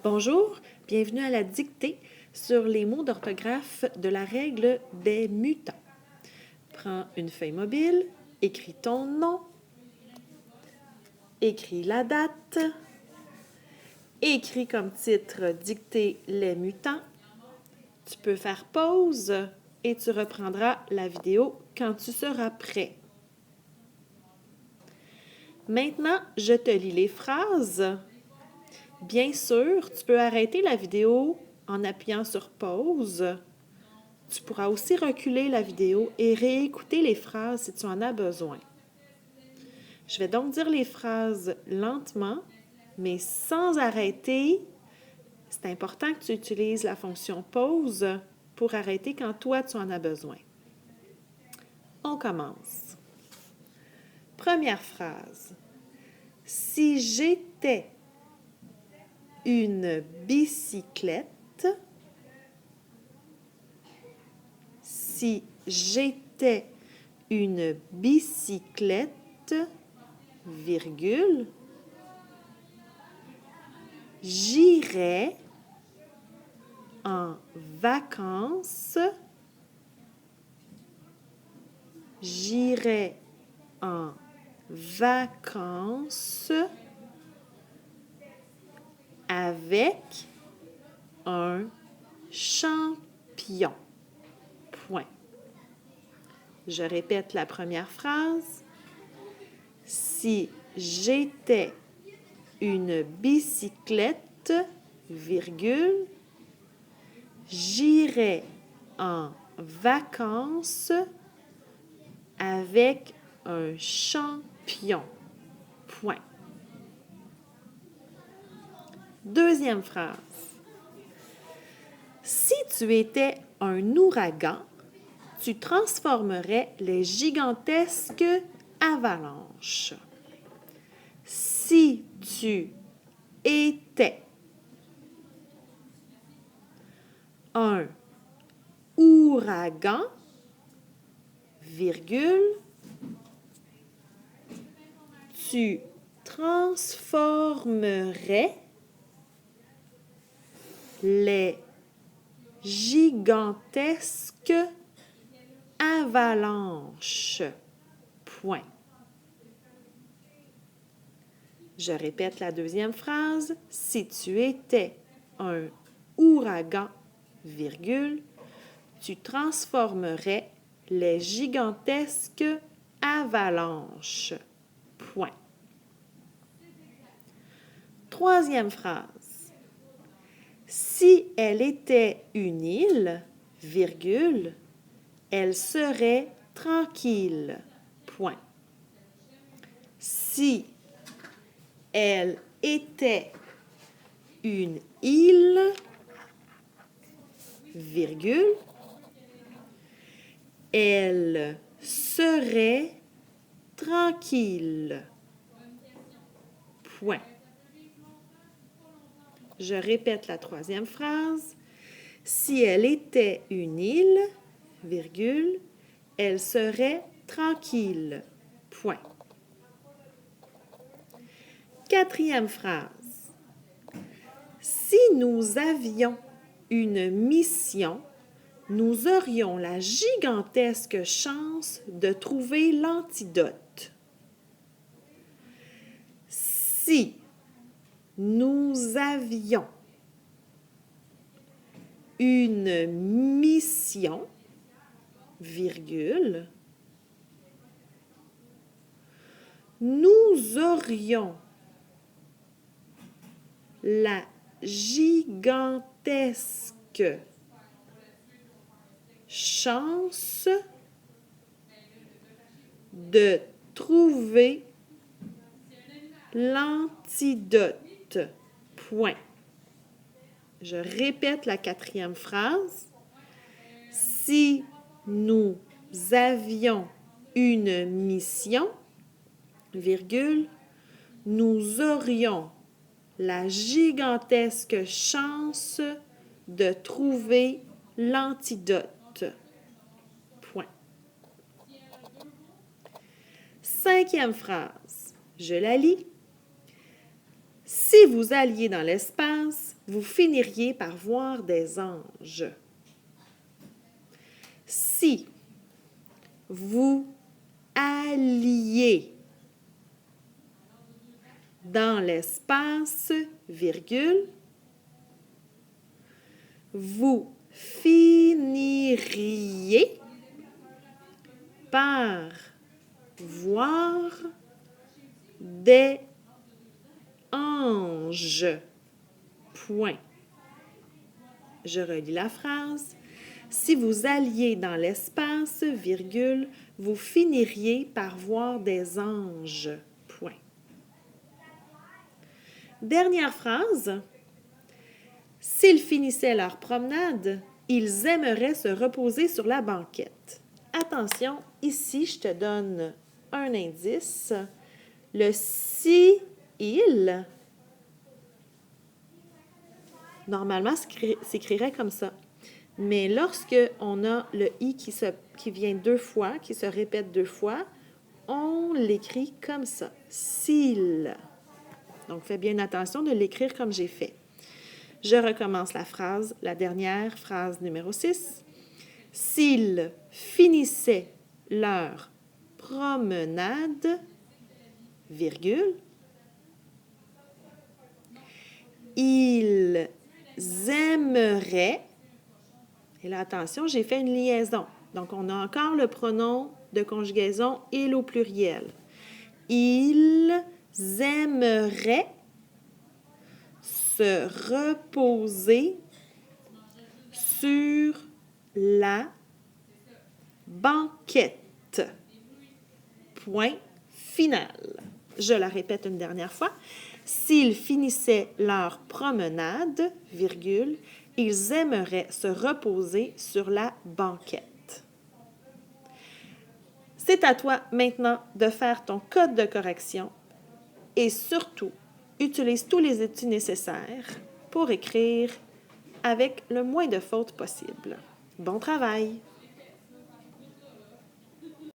Bonjour, bienvenue à la dictée sur les mots d'orthographe de la règle des mutants. Prends une feuille mobile, écris ton nom, écris la date, écris comme titre dictée les mutants. Tu peux faire pause et tu reprendras la vidéo quand tu seras prêt. Maintenant, je te lis les phrases. Bien sûr, tu peux arrêter la vidéo en appuyant sur pause. Tu pourras aussi reculer la vidéo et réécouter les phrases si tu en as besoin. Je vais donc dire les phrases lentement, mais sans arrêter. C'est important que tu utilises la fonction pause pour arrêter quand toi tu en as besoin. On commence. Première phrase. Si j'étais une bicyclette, si j'étais une bicyclette, virgule, j'irais en vacances, j'irais en vacances avec un champion. Point. Je répète la première phrase. Si j'étais une bicyclette, virgule, j'irais en vacances avec un champion. Point. Deuxième phrase. Si tu étais un ouragan, tu transformerais les gigantesques avalanches. Si tu étais un ouragan, virgule, tu transformerais les gigantesques avalanches. Point. Je répète la deuxième phrase. Si tu étais un ouragan, virgule, tu transformerais les gigantesques avalanches. Point. Troisième phrase. Si elle était une île, virgule, elle serait tranquille. Point. Si elle était une île, virgule, elle serait tranquille. Point. Je répète la troisième phrase. Si elle était une île, virgule, elle serait tranquille. Point. Quatrième phrase. Si nous avions une mission, nous aurions la gigantesque chance de trouver l'antidote. Si nous avions une mission, virgule, nous aurions la gigantesque chance de trouver l'antidote. Point. Je répète la quatrième phrase. Si nous avions une mission, virgule, nous aurions la gigantesque chance de trouver l'antidote. Point. Cinquième phrase. Je la lis. Si vous alliez dans l'espace, vous finiriez par voir des anges. Si vous alliez dans l'espace, virgule, vous finiriez par voir des anges. Point. Je relis la phrase. Si vous alliez dans l'espace, virgule, vous finiriez par voir des anges. Point. Dernière phrase. S'ils finissaient leur promenade, ils aimeraient se reposer sur la banquette. Attention, ici, je te donne un indice. Le si, il, normalement, s'écrirait comme ça. Mais lorsque on a le i qui vient deux fois, qui se répète deux fois, on l'écrit comme ça. S'il. Donc, fais bien attention de l'écrire comme j'ai fait. Je recommence la phrase, la dernière phrase numéro 6. S'ils finissaient leur promenade, virgule, ils aimeraient, et là, attention, j'ai fait une liaison. Donc, on a encore le pronom de conjugaison « il » au pluriel. Ils aimeraient se reposer sur la banquette. Point final. Je la répète une dernière fois. S'ils finissaient leur promenade, virgule, ils aimeraient se reposer sur la banquette. C'est à toi maintenant de faire ton code de correction et surtout, utilise tous les outils nécessaires pour écrire avec le moins de fautes possible. Bon travail!